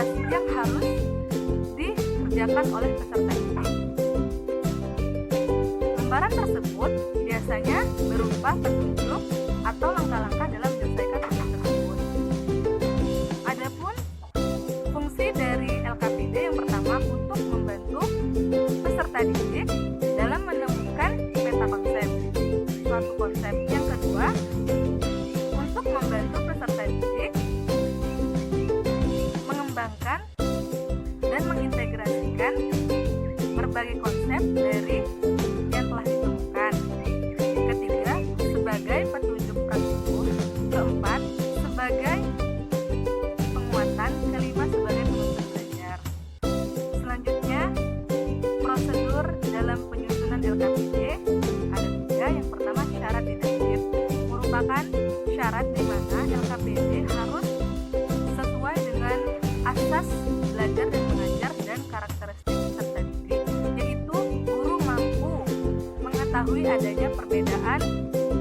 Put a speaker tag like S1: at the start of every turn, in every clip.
S1: tugas yang harus dikerjakan oleh peserta didik. Lembaran tersebut biasanya berupa petunjuk atau langkah-langkah dalam menyelesaikan tugas tersebut. Adapun fungsi dari LKPD yang pertama untuk membantu peserta didik dalam menemukan peta konsep suatu konsep. Yang kedua, untuk membantu peserta didik mengembangkan dan mengintegrasikan berbagai konsep dari yang telah ditemukan. Ketiga, sebagai petunjuk praktikum. Keempat, sebagai penguatan. Kelima, sebagai penuntun belajar. Selanjutnya, prosedur dalam penyusunan LKPD ada 3. Yang pertama, syarat didaktif merupakan syarat di mana LKPD harus sesuai dengan asas belajar dan mengajar dan karakteristik peserta didik, yaitu guru mampu mengetahui adanya perbedaan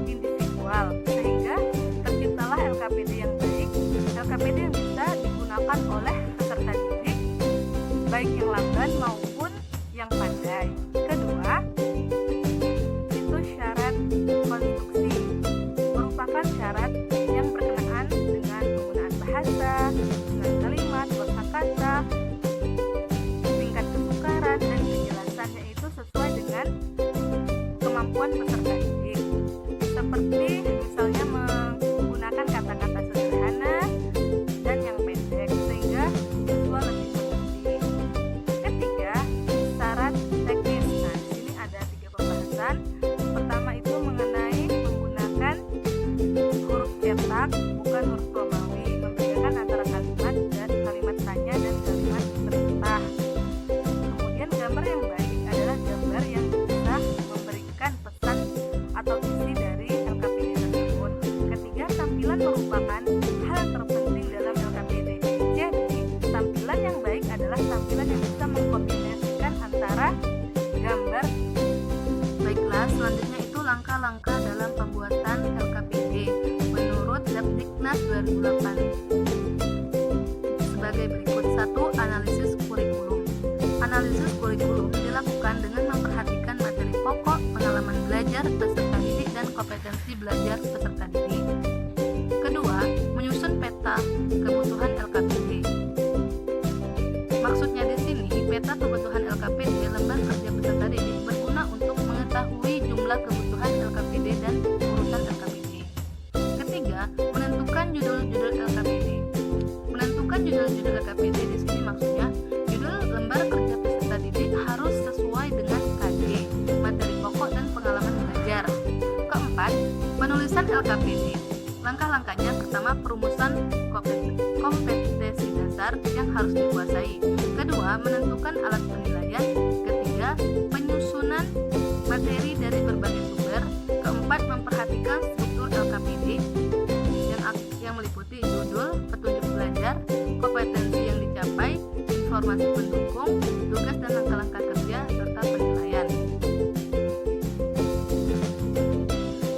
S1: individual sehingga terciptalah LKPD yang baik, LKPD yang bisa digunakan oleh peserta didik baik yang lamban maupun yang pandai. Kedua, itu syarat konstruksi merupakan syarat yang berkenaan dengan penggunaan bahasa, dengan kalimat, kosakata, tingkat kesukaran dan penjelasannya itu sesuai dengan kemampuan peserta didik. Seperti misalnya menggunakan kata-kata sederhana dan yang pendek sehingga siswa lebih mengerti. Ketiga, syarat teknis. Nah, di sini ada 3 pembahasan. Pertama itu mengenai menggunakan huruf cetak bukan huruf Romawi, membedakan antara kalimat dan kalimat tanya dan kalimat perintah. Kemudian gambar yang baik adalah gambar yang bisa memberikan pesan atau isi dari LKPD tersebut. Ketiga, tampilan merupakan hal yang terpenting dalam LKPD. Jadi, tampilan yang baik adalah tampilan yang bisa mengkombinasikan antara gambar. Baiklah, selanjutnya itu langkah-langkah dalam pembuatan LKPD menurut Dapdiknas 2008 sebagai berikut. 1. Analisis kurikulum. Analisis kurikulum dilakukan dengan memperhatikan materi pokok, pengalaman belajar peserta didik dan kompetensi belajar peserta didik. Kedua, menyusun peta kebutuhan LKPD. Maksudnya di sini peta kebutuhan LKPD lembar kerja peserta didik berguna untuk mengetahui jumlah kebutuhan LKPD dan urutan LKPD. Ketiga, menentukan judul-judul LKPD. Menentukan judul-judul LKPD di sini maksudnya judul lembar kerja peserta didik harus sesuai dengan KD, materi pokok dan pengalaman belajar. Keempat, penulisan LKPD. Langkah-langkahnya pertama perumusan kompetensi dasar yang harus dikuasai. Kedua, menentukan alat penilaian. Ketiga, penyusunan materi dari berbagai sumber. Keempat, memperhatikan struktur LKPD yang meliputi judul, petunjuk belajar, kompetensi yang dicapai, informasi pendukung, tugas dan langkah-langkah kerja, serta penilaian.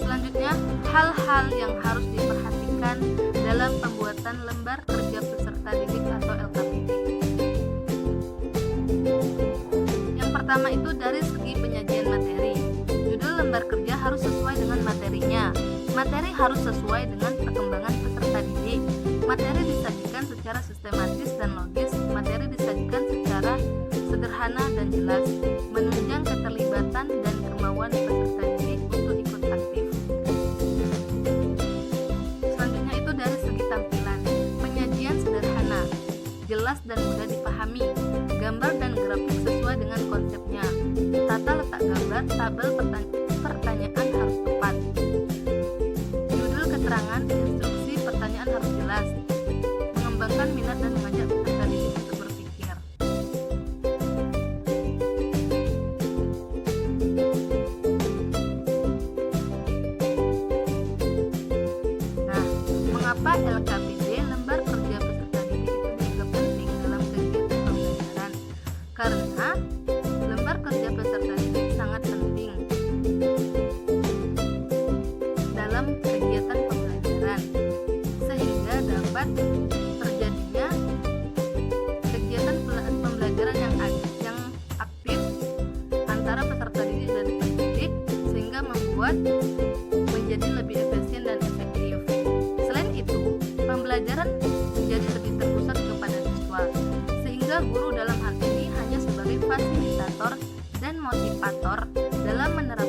S1: Selanjutnya, hal-hal yang harus diperhatikan dalam pembuatan lembar kerja peserta didik atau LKPD. Yang pertama itu dari segi penyajian materi. Judul lembar kerja harus sesuai dengan materinya. Materi harus sesuai dengan perkembangan peserta didik. Materi disajikan secara sistematis dan logis. Materi disajikan secara sederhana dan jelas, menunjang keterlibatan dan kemauan peserta didik untuk ikut aktif. Selanjutnya itu dari segi tampilan. Penyajian sederhana, jelas dan mudah dipahami. Gambar dan grafik sesuai dengan konsepnya. Tata letak gambar, tabel pertanyaan harus tepat. Judul keterangan, instruksi, pertanyaan harus jelas. Mengembangkan minat dan mengajak peserta didik untuk berpikir. Nah, mengapa LKPD lembar kerja peserta didik itu dianggap penting dalam kegiatan pembelajaran? Karena lembar kerja peserta didik sangat penting dalam kegiatan pembelajaran sehingga dapat terjadinya pembelajaran menjadi lebih terpusat kepada siswa, sehingga guru dalam hal ini hanya sebagai fasilitator dan motivator dalam menerapkan